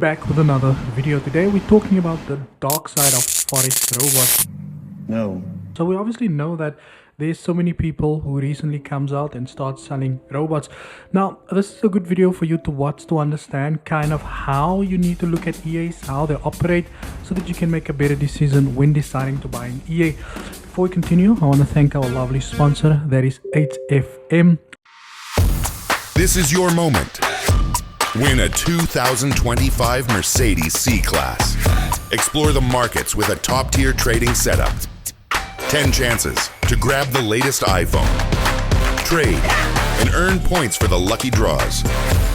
Back with another video. Today we're talking about the dark side of Forex robots. No. So we obviously know that there's so many people who recently comes out and starts selling robots. Now this is a good video for you to watch to understand kind of how you need to look at EAs, how they operate, so that you can make a better decision when deciding to buy an EA. Before we continue, I want to thank our lovely sponsor, that is HFM. This is your moment. Win a 2025 Mercedes C-Class. Explore the markets with a top-tier trading setup. 10 chances to grab the latest iPhone. Trade and earn points for the lucky draws.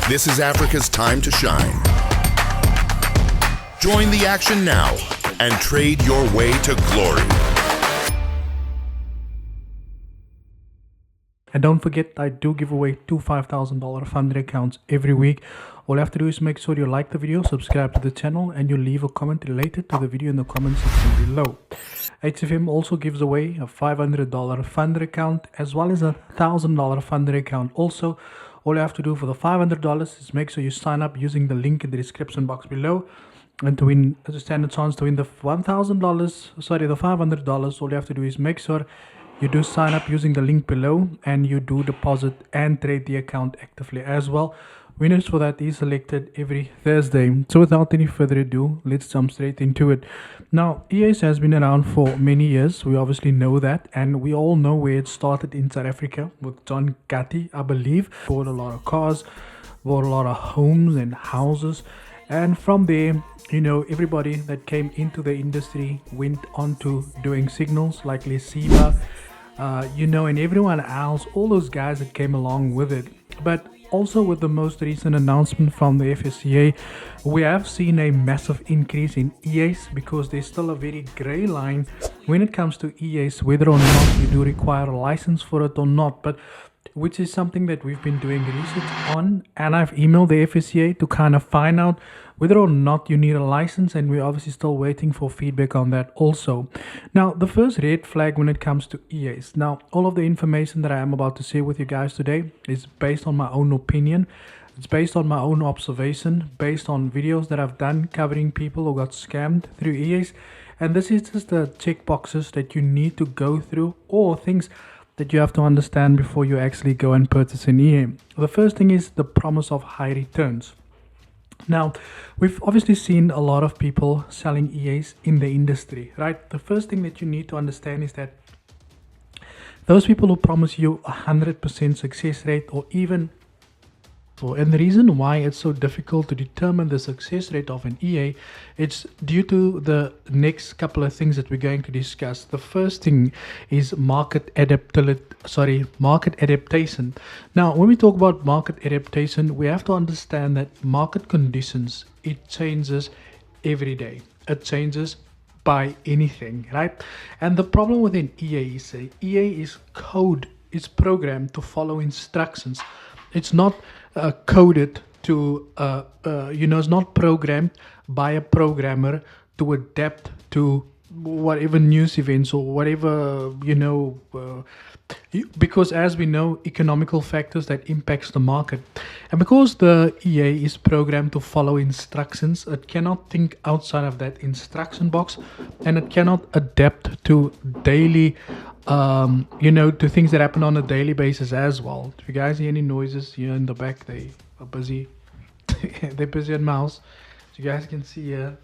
This is Africa's time to shine. Join the action now and trade your way to glory. And don't forget, I do give away two $5,000 funded accounts every week. All you have to do is make sure you like the video, subscribe to the channel, and you leave a comment related to the video in the comment section below. HFM also gives away a $500 funded account as well as a $1,000 funded account. Also, all you have to do for the $500 is make sure you sign up using the link in the description box below. And to win, to stand a chance to win the $500, all you have to do is make sure you do sign up using the link below and you do deposit and trade the account actively as well. Winners for that is selected every Thursday. So without any further ado, let's jump straight into it. Now, EAs has been around for many years. We obviously know that, and we all know where it started in South Africa with John Gatti, I believe. Bought a lot of cars, bought a lot of homes and houses, and from there, you know, everybody that came into the industry went on to doing signals like Lesiba, you know, and everyone else, all those guys that came along with it. But also with the most recent announcement from the FSCA, we have seen a massive increase in EAs because there's still a very gray line when it comes to EAs, whether or not you do require a license for it or not. But which is something that we've been doing research on, and I've emailed the FSCA to kind of find out whether or not you need a license, and we're obviously still waiting for feedback on that also. Now, the first red flag when it comes to EAs. Now, all of the information that I am about to share with you guys today is based on my own opinion. It's based on my own observation, based on videos that I've done covering people who got scammed through EAs. And this is just the check boxes that you need to go through, or things that you have to understand before you actually go and purchase an EA. The first thing is the promise of high returns. Now, we've obviously seen a lot of people selling EAs in the industry, right? The first thing that you need to understand is that those people who promise you 100% success rate or even and the reason why it's so difficult to determine the success rate of an EA, it's due to the next couple of things that we're going to discuss. The first thing is market adaptation. Now, when we talk about market adaptation, we have to understand that market conditions, it changes every day. It changes by anything, right? And the problem with an EA is EA is code, it's programmed to follow instructions. It's not coded to, it's not programmed by a programmer to adapt to whatever news events or whatever, because as we know, economical factors that impacts the market. And because the EA is programmed to follow instructions, it cannot think outside of that instruction box, and it cannot adapt to daily to things that happen on a daily basis as well. If you guys hear any noises here in the back, they are busy. They're busy at mouse. So you guys can see here,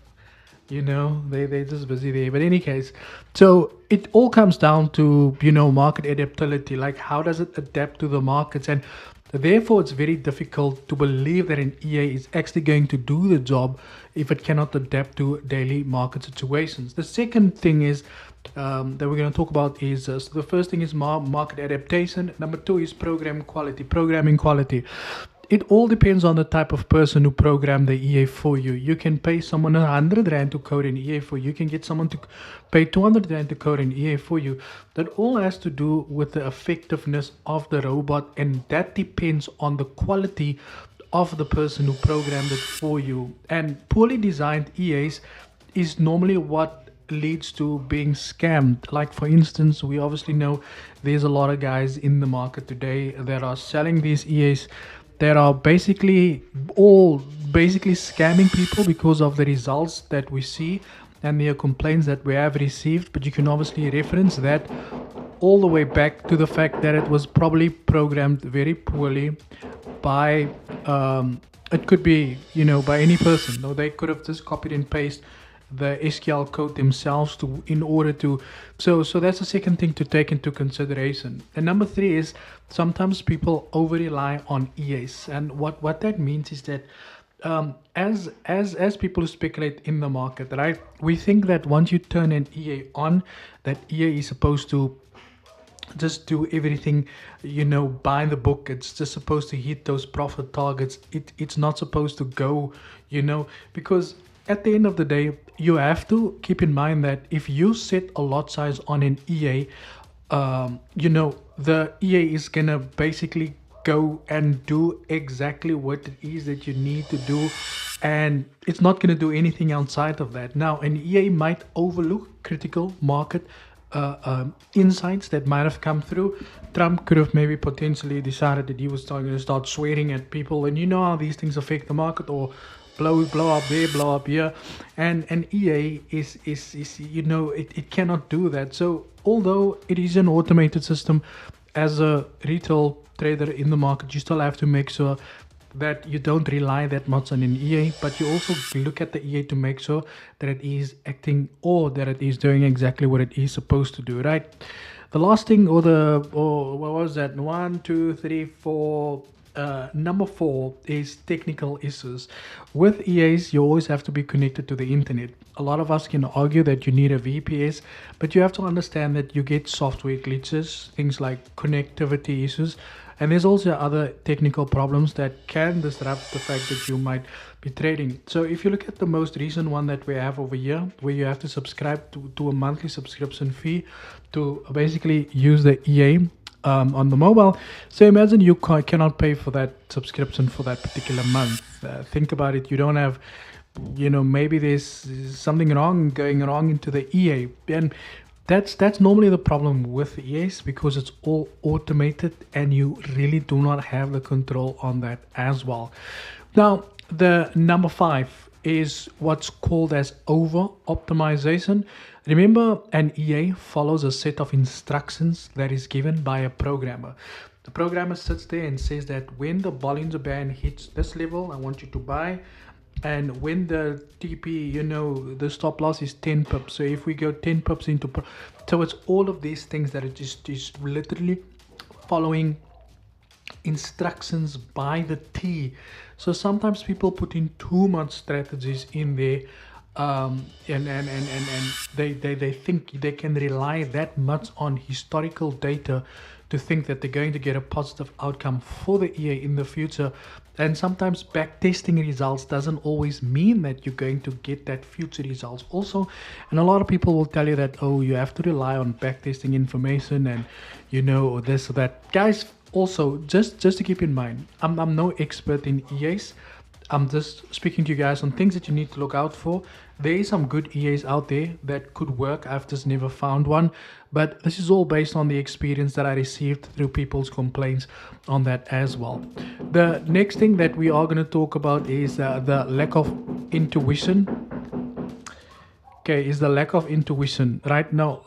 they're just busy there. But in any case, so it all comes down to, market adaptability. Like, how does it adapt to the markets? And therefore, it's very difficult to believe that an EA is actually going to do the job if it cannot adapt to daily market situations. The second thing is that we're going to talk about is, so the first thing is market adaptation. Number two is programming quality. It all depends on the type of person who programmed the EA for you. You can pay someone 100 Rand to code an EA for you. You can get someone to pay 200 Rand to code an EA for you. That all has to do with the effectiveness of the robot, and that depends on the quality of the person who programmed it for you. And poorly designed EAs is normally what leads to being scammed. Like, for instance, we obviously know there's a lot of guys in the market today that are selling these EAs that are all basically scamming people because of the results that we see and the complaints that we have received. But you can obviously reference that all the way back to the fact that it was probably programmed very poorly by it could be, by any person. No, they could have just copied and pasted the SQL code themselves to in order to. So that's the second thing to take into consideration. And number three is sometimes people over rely on EAs, and what that means is that as people speculate in the market, right? We think that once you turn an EA on, that EA is supposed to just do everything, by the book. It's just supposed to hit those profit targets. It's not supposed to go, because at the end of the day, you have to keep in mind that if you set a lot size on an EA, the EA is gonna basically go and do exactly what it is that you need to do, and it's not going to do anything outside of that. Now, an EA might overlook critical market insights that might have come through. Trump could have maybe potentially decided that he was going to start swearing at people, and you know how these things affect the market, or blow up there, blow up here, and EA is it cannot do that. So although it is an automated system, as a retail trader in the market, you still have to make sure that you don't rely that much on an EA, but you also look at the EA to make sure that it is acting, or that it is doing exactly what it is supposed to do, right? The last thing, or what was that? 1, 2, 3, 4. Number 4 is technical issues. With EAs, you always have to be connected to the internet. A lot of us can argue that you need a VPS, but you have to understand that you get software glitches, things like connectivity issues, and there's also other technical problems that can disrupt the fact that you might be trading. So if you look at the most recent one that we have over here, where you have to subscribe to a monthly subscription fee to basically use the EA on the mobile. So imagine you cannot pay for that subscription for that particular month. Think about it. You don't have, maybe there's something going wrong into the EA, and that's normally the problem with the EAs, because it's all automated and you really do not have the control on that as well. Now, the number 5 is what's called as over optimization. Remember, an EA follows a set of instructions that is given by a programmer. The programmer sits there and says that when the Bollinger Band hits this level, I want you to buy. And when the TP, the stop loss is 10 pips. So if we go 10 pips into, so it's all of these things that it just is literally following instructions by the T. So sometimes people put in too much strategies in there, and they think they can rely that much on historical data to think that they're going to get a positive outcome for the EA in the future. And sometimes backtesting results doesn't always mean that you're going to get that future results also. And a lot of people will tell you that, oh, you have to rely on backtesting information and this or that. Guys, also just to keep in mind, I'm no expert in EAs. I'm just speaking to you guys on things that you need to look out for. There is some good EAs out there that could work. I've just never found one. But this is all based on the experience that I received through people's complaints on that as well. The next thing that we are going to talk about is the lack of intuition. Okay, is the lack of intuition. Right now,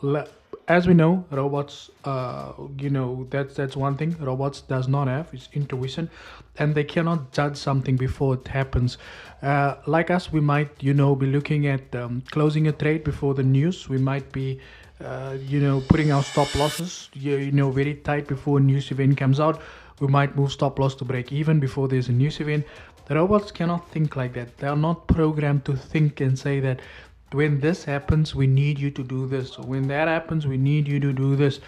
as we know, robots, that's one thing robots does not have is intuition, and they cannot judge something before it happens. Like us, we might, be looking at closing a trade before the news. We might be, putting our stop losses, very tight before a news event comes out. We might move stop loss to break even before there's a news event. The robots cannot think like that. They are not programmed to think and say that, when this happens, we need you to do this. When that happens, we need you to do this.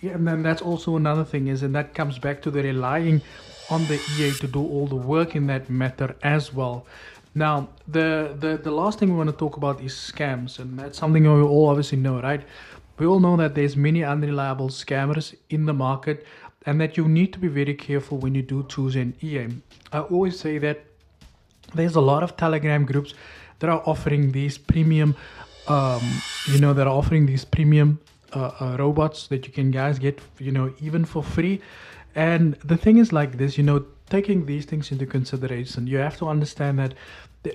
And then that's also another thing and that comes back to the relying on the EA to do all the work in that matter as well. Now, the last thing we want to talk about is scams, and that's something we all obviously know, right? We all know that there's many unreliable scammers in the market, and that you need to be very careful when you do choose an EA. I always say that there's a lot of Telegram groups that are offering these premium, robots that you can guys get, even for free. And the thing is like this, taking these things into consideration, you have to understand that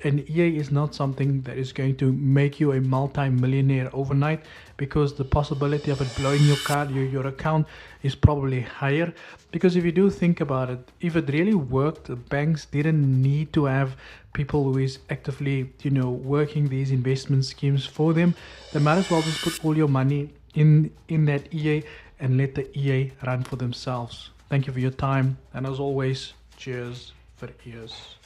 an EA is not something that is going to make you a multi-millionaire overnight, because the possibility of it blowing your card, your account, is probably higher. Because if you do think about it, if it really worked, the banks didn't need to have people who is actively, working these investment schemes for them. They might as well just put all your money in that EA and let the EA run for themselves. Thank you for your time, and as always, cheers for ears.